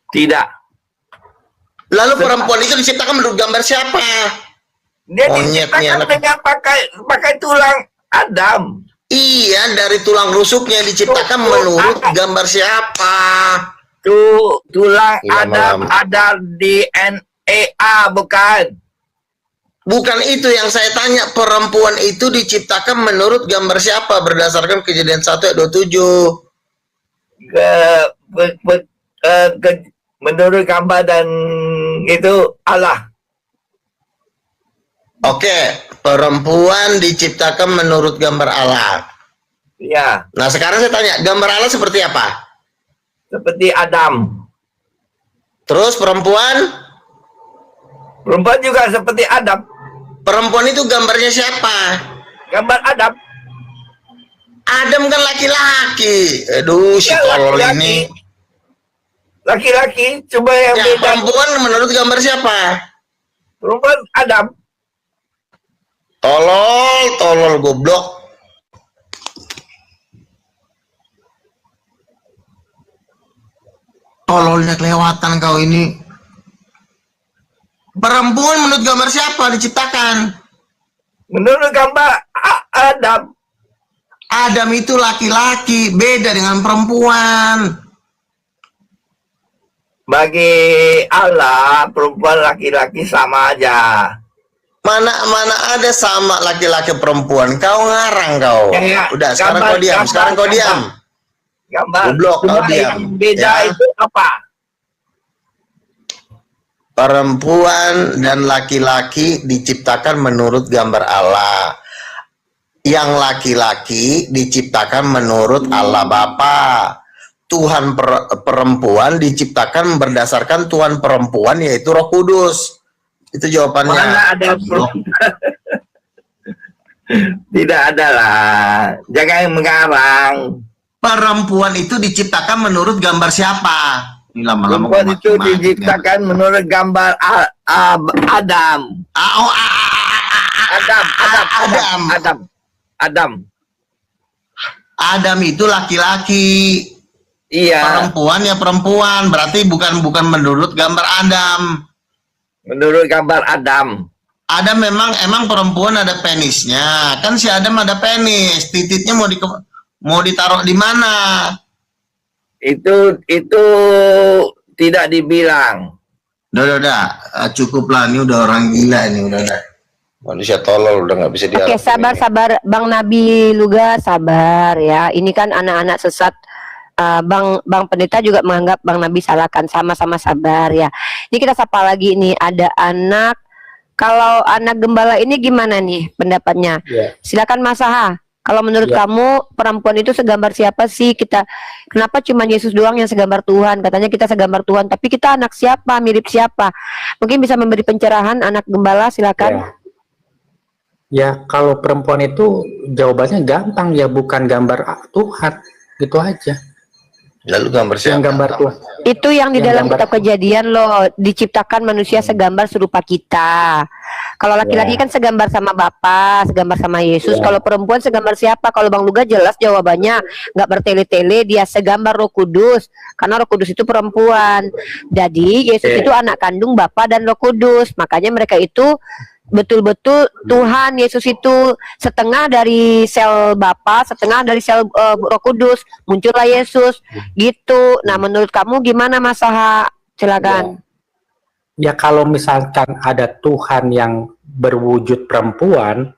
Tidak. Lalu perempuan itu diciptakan menurut gambar siapa? Dia diciptakan dengan pakai tulang Adam. Iya, dari tulang rusuknya diciptakan menurut gambar siapa? Tulang Adam ada DNA, bukan? Bukan itu yang saya tanya. Perempuan itu diciptakan menurut gambar siapa? Berdasarkan Kejadian 1 ayat 27. Menurut gambar dan itu Allah. Oke, perempuan diciptakan menurut gambar Allah. Ya, Nah, sekarang saya tanya, gambar Allah seperti apa? seperti Adam. Terus perempuan? Perempuan juga seperti Adam. Perempuan itu gambarnya siapa? Gambar Adam. Adam kan laki-laki. Aduh, si Ya, tolol laki-laki. ini. Laki-laki, coba yang Ya, beda. perempuan menurut gambar siapa? Perempuan Adam. Tolol goblok. Tololnya kelewatan kau ini. Perempuan menurut gambar siapa diciptakan? Menurut gambar Adam. Adam itu laki-laki, beda dengan perempuan. Bagi Allah, perempuan laki-laki sama aja. Mana ada sama laki-laki perempuan. Kau ngarang kau. Ya, Udah, sekarang gambar, kau diam. gambar, Sekarang kau gambar. diam. Gambar. Goblok, kau Cuma diam. yang beda Ya. itu apa? Perempuan dan laki-laki diciptakan menurut gambar Allah. Yang laki-laki diciptakan menurut Allah Bapa. Tuhan perempuan diciptakan berdasarkan Tuhan perempuan, yaitu Roh Kudus. Itu jawabannya. Mana ada Tidak ada lah. Jangan mengarang. Perempuan itu diciptakan menurut gambar siapa? Ini lama-lama Perempuan itu makin diciptakan menurut gambar Adam. Adam. Adam itu laki-laki. Iya. Perempuan ya perempuan. Berarti bukan menurut gambar Adam. Menurut gambar Adam. Adam emang perempuan ada penisnya. Kan si Adam ada penis. Titiknya mau ditaruh di mana? Itu tidak dibilang. Udah. Cukuplah, ini udah orang gila ini, udah. Manusia tolol udah nggak bisa dia. Oke, sabar Bang Nabi Luga, sabar ya. Ini kan anak-anak sesat. Bang Pendeta juga menganggap Bang Nabi salahkan, sama-sama sabar ya. Ini kita sapa lagi nih, ada anak. Kalau anak gembala ini gimana nih pendapatnya? Ya. Silakan Mas Aha. Kalau menurut Ya. kamu perempuan itu segambar siapa sih? Kenapa cuma Yesus doang yang segambar Tuhan? Katanya kita segambar Tuhan, tapi kita anak siapa? Mirip siapa? Mungkin bisa memberi pencerahan anak gembala, silakan. Ya, kalau perempuan itu jawabannya gampang ya, bukan gambar Tuhan, gitu aja. Lalu gambar siapa? Yang gambar Tuhan. Itu yang di Yang dalam gambar- kitab Kejadian loh, diciptakan manusia segambar serupa kita. Kalau laki-laki kan segambar sama Bapa, segambar sama Yesus. Ya. Kalau perempuan segambar siapa? Kalau Bang Luga jelas jawabannya, nggak bertele-tele, dia segambar Roh Kudus. Karena Roh Kudus itu perempuan. Jadi Yesus itu anak kandung Bapa dan Roh Kudus. Makanya mereka itu betul-betul Tuhan Yesus itu setengah dari sel Bapa, setengah dari sel Roh Kudus, muncullah Yesus gitu. Nah, menurut kamu gimana Mas Saha? Silakan. Ya, kalau misalkan ada Tuhan yang berwujud perempuan,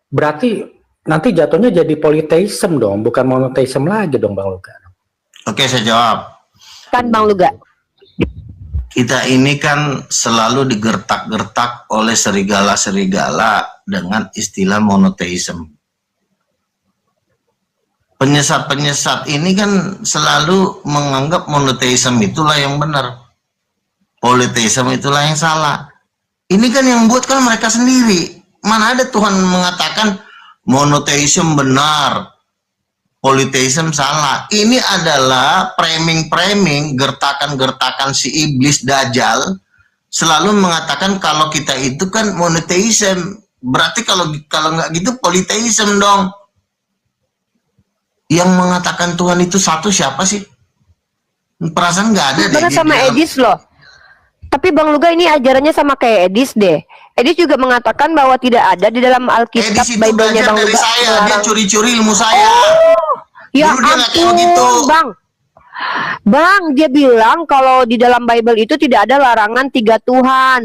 berarti nanti jatuhnya jadi politeisme dong, bukan monoteisme lagi dong, Bang Luga. Oke, saya jawab. Kan Bang Luga. Kita ini kan selalu digertak-gertak oleh serigala-serigala dengan istilah monoteisme. Penyesat-penyesat ini kan selalu menganggap monoteisme itulah yang benar. Politeisme itulah yang salah. Ini kan yang buat kan mereka sendiri. Mana ada Tuhan mengatakan monoteisme benar, politeisme salah. Ini adalah framing-framing, gertakan-gertakan si iblis Dajjal selalu mengatakan kalau kita itu kan monoteisme. Berarti kalau nggak gitu politeisme dong. Yang mengatakan Tuhan itu satu siapa sih? Perasaan nggak ada deh. Karena di sama dalam- Edis loh. Tapi Bang Luga ini ajarannya sama kayak Edis deh. Edis juga mengatakan bahwa tidak ada di dalam Alkitab Edis itu Bible-nya belajar Bang dari Luga. saya, dia melarang. curi-curi ilmu saya. Ya Dulu dia nggak kayak ampun, begitu. Bang, dia bilang kalau di dalam Bible itu tidak ada larangan 3 Tuhan.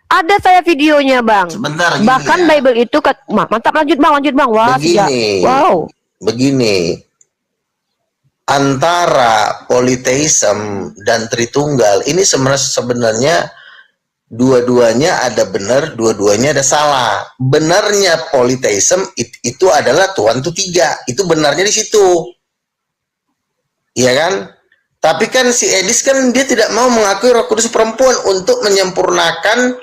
Ada saya videonya, Bang. Sebentar, gini Bahkan ya. Bible itu mantap, lanjut Bang. Wah, Begini. wow. Begini, antara politeisme dan Tritunggal ini sebenarnya dua-duanya ada benar, dua-duanya ada salah. Benarnya polytheism itu adalah Tuhan itu 3. Itu benarnya di situ. Iya kan? Tapi kan si Edis kan dia tidak mau mengakui Roh Kudus perempuan untuk menyempurnakan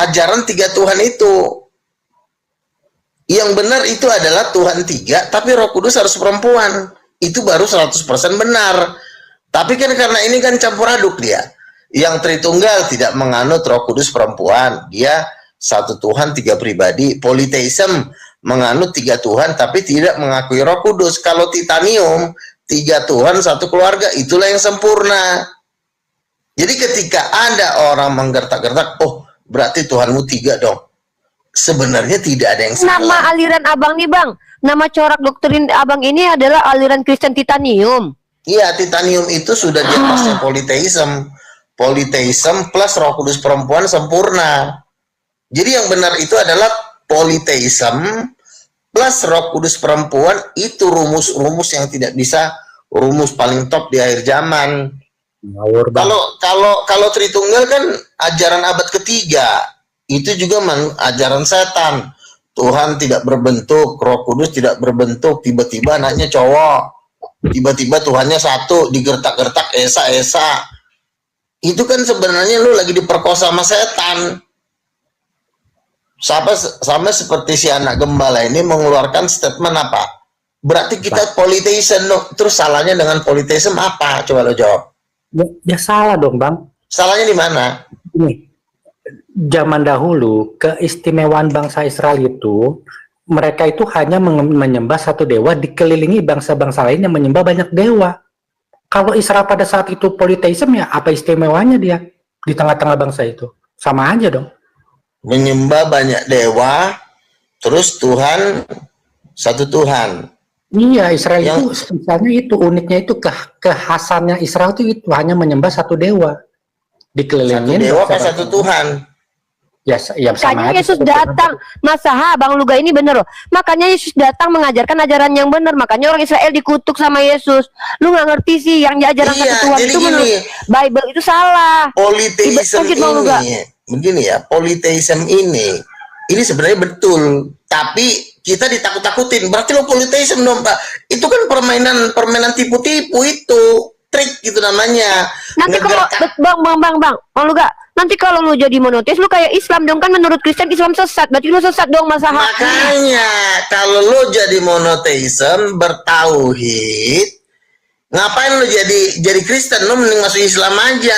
ajaran 3 Tuhan itu. Yang benar itu adalah Tuhan 3, tapi Roh Kudus harus perempuan. Itu baru 100% benar. Tapi kan karena ini kan campur aduk dia. Yang Tritunggal tidak menganut Roh Kudus perempuan. Dia 1 Tuhan 3 pribadi. Polytheism menganut 3 Tuhan tapi tidak mengakui Roh Kudus. Kalau Titanium 3 Tuhan 1 keluarga, itulah yang sempurna. Jadi ketika ada orang menggertak-gertak, oh berarti Tuhanmu 3 dong. Sebenarnya tidak ada yang salah. Nama aliran abang nih bang, nama corak doktrin abang ini adalah aliran Kristen Titanium. Iya, Titanium itu sudah di atasnya polytheism. Polytheism plus Roh Kudus perempuan sempurna. Jadi yang benar itu adalah polytheism plus Roh Kudus perempuan. Itu rumus-rumus yang tidak bisa, rumus paling top di akhir zaman. Kalau Tritunggal kan ajaran abad ketiga, itu juga ajaran setan. Tuhan tidak berbentuk, Roh Kudus tidak berbentuk, tiba-tiba anaknya cowok, tiba-tiba Tuhannya 1, digertak-gertak esa-esa. Itu kan sebenarnya lu lagi diperkosa sama setan. Sama seperti si anak gembala ini mengeluarkan statement apa? Berarti kita polytheism, terus salahnya dengan polytheism apa? Coba lo jawab. Ya salah dong bang. Salahnya di mana? Ini zaman dahulu keistimewaan bangsa Israel itu mereka itu hanya menyembah 1 dewa dikelilingi bangsa-bangsa lain yang menyembah banyak dewa. Kalau Israel pada saat itu polytheism ya apa istimewanya dia di tengah-tengah bangsa itu? Sama aja dong. Menyembah banyak dewa, terus Tuhan 1 Tuhan. Iya, Israel itu misalnya itu uniknya itu kekhasannya Israel itu hanya menyembah 1 dewa. Dikelilingi 1 dewa apa 1 Tuhan? Ya sama Makanya aja. Yesus datang. Masaha Bang Luga ini bener loh. Makanya Yesus datang mengajarkan ajaran yang benar. Makanya orang Israel dikutuk sama Yesus. Lu nggak ngerti sih yang diajarkan Iya, satu Tuhan jadi itu menurut gini, Bible itu salah. Polytheism ini, begini ya, polytheism ini sebenarnya betul, tapi kita ditakut-takutin. Berarti lo polytheism dong Pak. Itu kan permainan tipu-tipu itu, trik gitu namanya. Nanti kalau Bang Luga, nanti kalau lu jadi monoteis lu kayak Islam dong, kan menurut Kristen Islam sesat. Berarti lu sesat dong Mas Aha. Makanya kalau lu jadi monoteism bertauhid, ngapain lu jadi Kristen? Lu mending masuk Islam aja,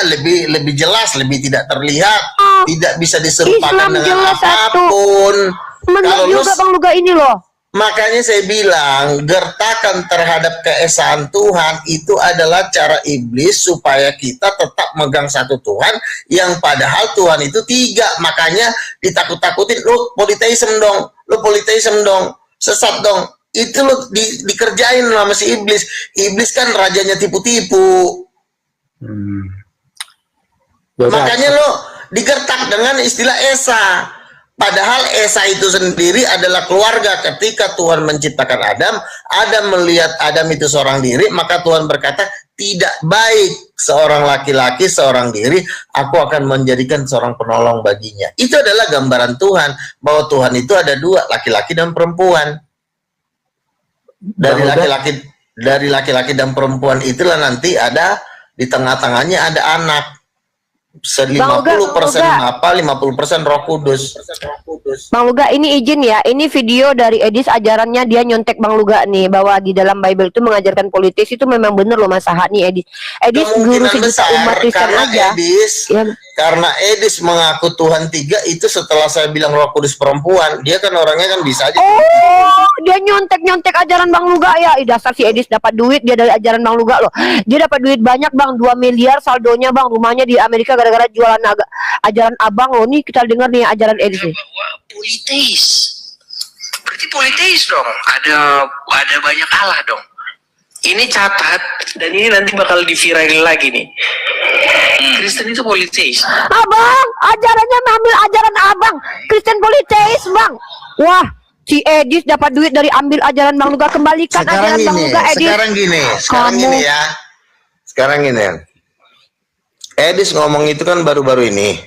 lebih jelas, lebih tidak terlihat, tidak bisa diserupakan Islam dengan jelas apapun. Menurut juga Bang Luga ini loh. Makanya saya bilang gertakan terhadap keesaan Tuhan itu adalah cara iblis supaya kita tetap megang 1 Tuhan yang padahal Tuhan itu 3. Makanya ditakut-takutin, lu polytheism dong, sesat dong. Itu lu dikerjain sama si iblis. Iblis kan rajanya tipu-tipu. Makanya lu digertak dengan istilah Esa. Padahal Esa itu sendiri adalah keluarga. Ketika Tuhan menciptakan Adam melihat Adam itu seorang diri, maka Tuhan berkata, tidak baik seorang laki-laki seorang diri, aku akan menjadikan seorang penolong baginya. Itu adalah gambaran Tuhan, bahwa Tuhan itu ada 2, laki-laki dan perempuan. Dari laki-laki dan perempuan itulah nanti ada, di tengah-tengahnya ada anak. 50% apa, 50% Roh Kudus. Bang Luga ini izin ya, ini video dari Edis ajarannya dia nyontek Bang Luga nih, bahwa di dalam Bible itu mengajarkan politis itu memang bener loh Mas Aha nih Edis guru sejuta umat Kristen aja. Karena Edis mengaku Tuhan 3 itu setelah saya bilang Roh Kudus perempuan, dia kan orangnya kan bisa aja. Oh, dia nyontek ajaran Bang Luga ya. Dasar si Edis dapat duit dia dari ajaran Bang Luga loh. Dia dapat duit banyak Bang, 2 miliar saldonya Bang, rumahnya di Amerika gara-gara jualan ajaran abang loh. Nih kita dengar nih ajaran Edis nih. Bahwa politeis, berarti politeis dong. Ada banyak Allah dong. Ini catat dan ini nanti bakal diviralin lagi nih. Kristen itu politeis. Abang, ajarannya ambil ajaran abang. Kristen politeis Bang. Wah, si Edis dapat duit dari ambil ajaran Bang Luga, kembalikan ajaran Bang Luga Edis. Sekarang gini. Edis ngomong itu kan baru-baru ini.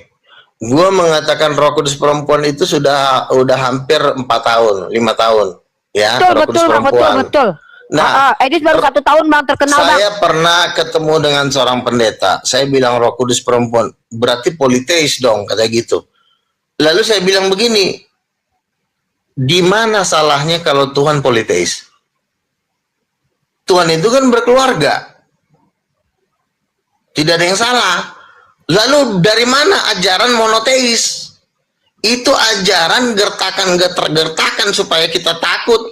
Gua mengatakan Roh Kudus perempuan itu udah hampir 4 tahun, 5 tahun. Ya, Betul, Roh Kudus betul, Bang, betul, perempuan. betul. Nah, Edis baru 1 tahun Bang terkenal Bang. saya pernah ketemu dengan seorang pendeta. Saya bilang Roh Kudus perempuan, berarti politeis dong, kata gitu. Lalu saya bilang begini, di mana salahnya kalau Tuhan politeis? Tuhan itu kan berkeluarga. Tidak ada yang salah. Lalu dari mana ajaran monoteis? Itu ajaran gertakan supaya kita takut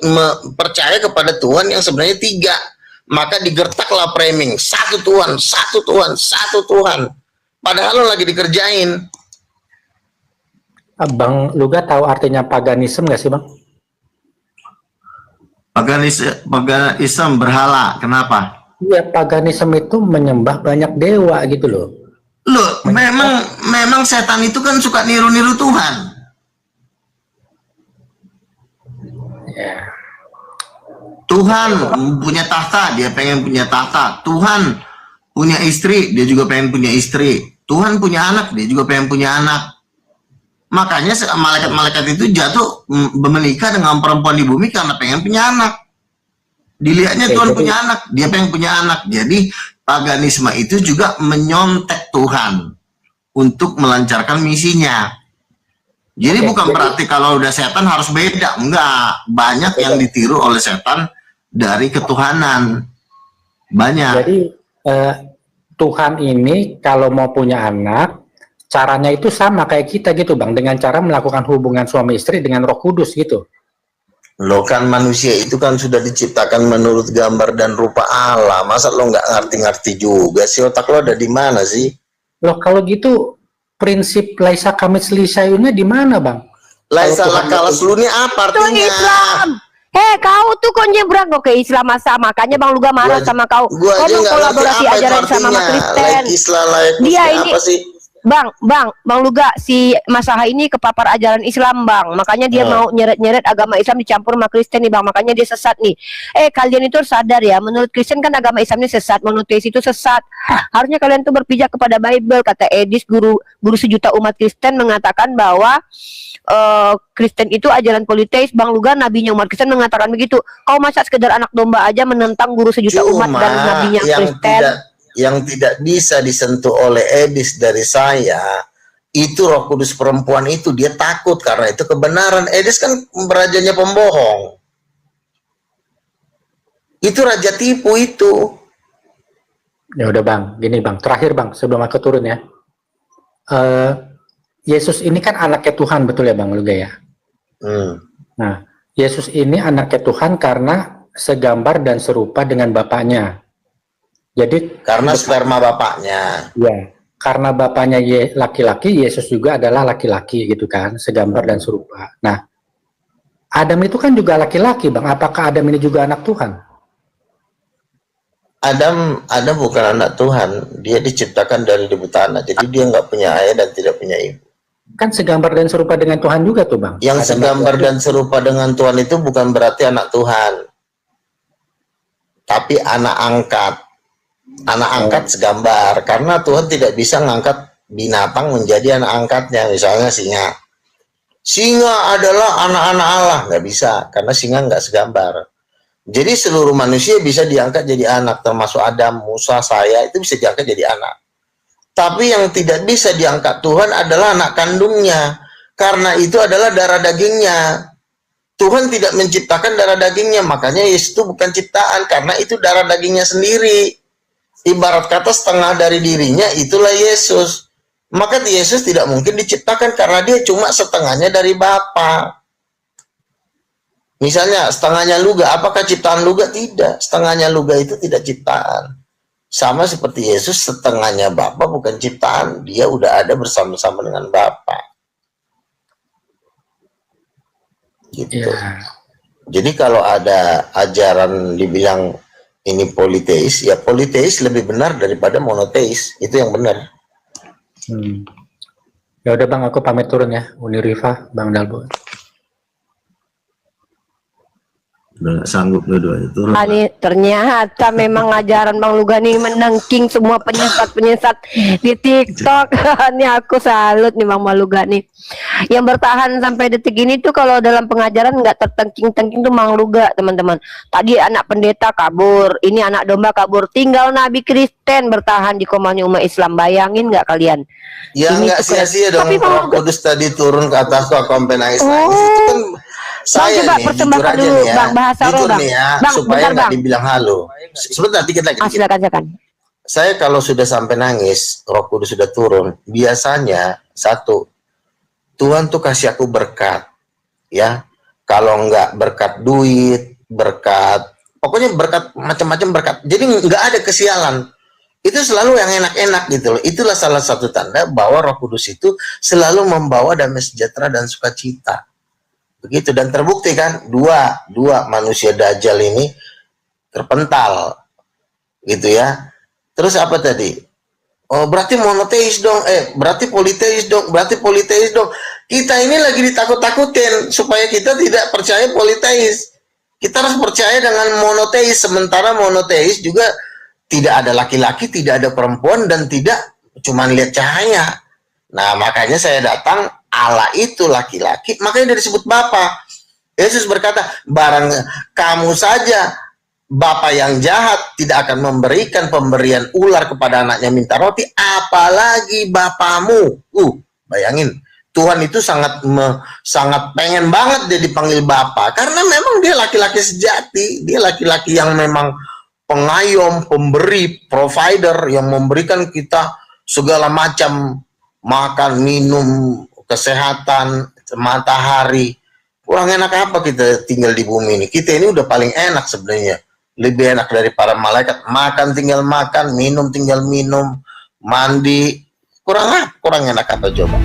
percaya kepada Tuhan yang sebenarnya 3. Maka digertaklah framing, satu Tuhan, satu Tuhan, satu Tuhan. Padahal lo lagi dikerjain. Bang Luga tahu artinya paganisme nggak sih Bang? Paganisme berhala, kenapa? Iya, paganisme itu menyembah banyak dewa gitu loh. Loh, memang setan itu kan suka niru-niru Tuhan. Ya. Tuhan punya tahta, dia pengen punya tahta. Tuhan punya istri, dia juga pengen punya istri. Tuhan punya anak, dia juga pengen punya anak. Makanya malaikat-malaikat itu jatuh menikah dengan perempuan di bumi karena pengen punya anak. Dilihatnya Tuhan punya anak, dia pengen punya anak. Jadi paganisme itu juga menyontek Tuhan untuk melancarkan misinya. Jadi bukan berarti kalau udah setan harus beda, enggak. Banyak yang ditiru oleh setan dari ketuhanan. Banyak. Jadi Tuhan ini kalau mau punya anak, caranya itu sama kayak kita gitu Bang, dengan cara melakukan hubungan suami istri dengan Roh Kudus gitu. Lo kan manusia itu kan sudah diciptakan menurut gambar dan rupa Allah. Masa lo nggak ngerti-ngerti juga sih? Otak lo ada di mana sih? Loh kalau gitu prinsip laisa kamitsli syai'unnya di mana Bang? Laisa lakalas lu ini apa Itu artinya? Islam. Kau tuh kok nyebrang kok ke Islam masa, makanya Bang Luga marah sama kau. Gua Kau aja nggak ngerti mengkolaborasi apa itu ajaran sama artinya. Kristen. Like Islam, like Dia Muslim, ini apa sih? Bang Luga, si Masaha ini kepapar ajaran Islam Bang, makanya dia mau nyeret-nyeret agama Islam dicampur sama Kristen nih Bang, makanya dia sesat nih. Kalian itu harus sadar ya, menurut Kristen kan agama Islam ini sesat, monoteis itu sesat. Harusnya kalian tuh berpijak kepada Bible, kata Edis, guru sejuta umat Kristen mengatakan bahwa Kristen itu ajaran politeis. Bang Luga, nabinya umat Kristen mengatakan begitu. Kau masa sekedar anak domba aja menentang guru sejuta umat dan nabinya Kristen? Yang tidak bisa disentuh oleh Edis dari saya itu Roh Kudus perempuan itu, dia takut karena itu kebenaran. Edis kan rajanya pembohong, itu raja tipu itu. Ya udah Bang, gini Bang, terakhir Bang sebelum aku turun ya. Yesus ini kan anaknya Tuhan, betul ya Bang Luga ya? Nah, Yesus ini anaknya Tuhan karena segambar dan serupa dengan Bapaknya. Jadi karena sperma bapaknya. Ya, karena bapaknya laki-laki, Yesus juga adalah laki-laki gitu kan, segambar dan serupa. Nah, Adam itu kan juga laki-laki, Bang. Apakah Adam ini juga anak Tuhan? Adam bukan anak Tuhan, dia diciptakan dari debu tanah, jadi dia nggak punya ayah dan tidak punya ibu. Kan segambar dan serupa dengan Tuhan juga tuh, Bang. Yang segambar dan serupa dengan Tuhan itu bukan berarti anak Tuhan, tapi anak angkat. Anak angkat segambar, karena Tuhan tidak bisa ngangkat binatang menjadi anak angkatnya. Misalnya singa adalah anak-anak Allah, nggak bisa, karena singa nggak segambar. Jadi seluruh manusia bisa diangkat jadi anak, termasuk Adam, Musa, saya, itu bisa diangkat jadi anak. Tapi yang tidak bisa diangkat Tuhan adalah anak kandungnya, karena itu adalah darah dagingnya. Tuhan tidak menciptakan darah dagingnya, makanya Yesus itu bukan ciptaan, karena itu darah dagingnya sendiri. Ibarat kata setengah dari dirinya itulah Yesus. Maka Yesus tidak mungkin diciptakan karena dia cuma setengahnya dari Bapa. Misalnya setengahnya Luga, apakah ciptaan Luga? Tidak. Setengahnya Luga itu tidak ciptaan. Sama seperti Yesus, setengahnya Bapa bukan ciptaan. Dia udah ada bersama-sama dengan Bapa. Gitu. Yeah. Jadi kalau ada ajaran dibilang ini politeis, ya politeis lebih benar daripada monoteis, itu yang benar. Ya udah Bang, aku pamit turun ya, Uni Rifa, Bang Dalbo. Udah nggak sanggup dua-duanya turun. Ini ternyata memang ajaran Bang Luga nih menengking semua penyesat-penyesat di TikTok. Ini aku salut nih Bang Luga nih. Yang bertahan sampai detik ini tuh kalau dalam pengajaran nggak tertengking-tengking tuh Bang Luga, teman-teman. Tadi anak pendeta kabur, ini anak domba kabur, tinggal Nabi Kristen bertahan di komanya umat Islam. Bayangin nggak kalian? Ya Ini nggak tuh keren. sia-sia dong. Tapi Bang Roh Kudus tadi turun ke atasku, aku sampai nangis-nangis. Itu kan saya coba nih, jujur persembahkan aja dulu, nih ya. Bang, bahasa roh, Jujur Bang. nih ya, Bang, supaya bentar, nggak Bang. dibilang halu. Sebentar, dikit lagi. Silakan. Saya kalau sudah sampai nangis, Roh Kudus sudah turun, biasanya satu, Tuhan tuh kasih aku berkat, ya. Kalau nggak berkat duit, berkat, pokoknya berkat macam-macam berkat. Jadi nggak ada kesialan. Itu selalu yang enak-enak gitu loh. Itulah salah satu tanda bahwa Roh Kudus itu selalu membawa damai sejahtera dan sukacita. Begitu, dan terbukti kan dua manusia dajjal ini terpental gitu ya. Terus apa tadi? Oh, berarti monoteis dong, berarti politeis dong, Kita ini lagi ditakut-takutin supaya kita tidak percaya politeis. Kita harus percaya dengan monoteis, sementara monoteis juga tidak ada laki-laki, tidak ada perempuan, dan tidak cuman lihat cahaya. Nah, makanya saya datang, Allah itu laki-laki, makanya dia disebut Bapa. Yesus berkata, barang kamu saja Bapa yang jahat tidak akan memberikan pemberian ular kepada anaknya minta roti, apalagi Bapamu. Bayangin, Tuhan itu sangat pengen banget dia dipanggil Bapa, karena memang dia laki-laki sejati, dia laki-laki yang memang pengayom, pemberi, provider, yang memberikan kita segala macam makan, minum, kesehatan, matahari. Kurang enak apa kita tinggal di bumi ini? Kita ini udah paling enak sebenarnya. Lebih enak dari para malaikat. Makan tinggal makan, minum tinggal minum, mandi. Kurang enak apa coba?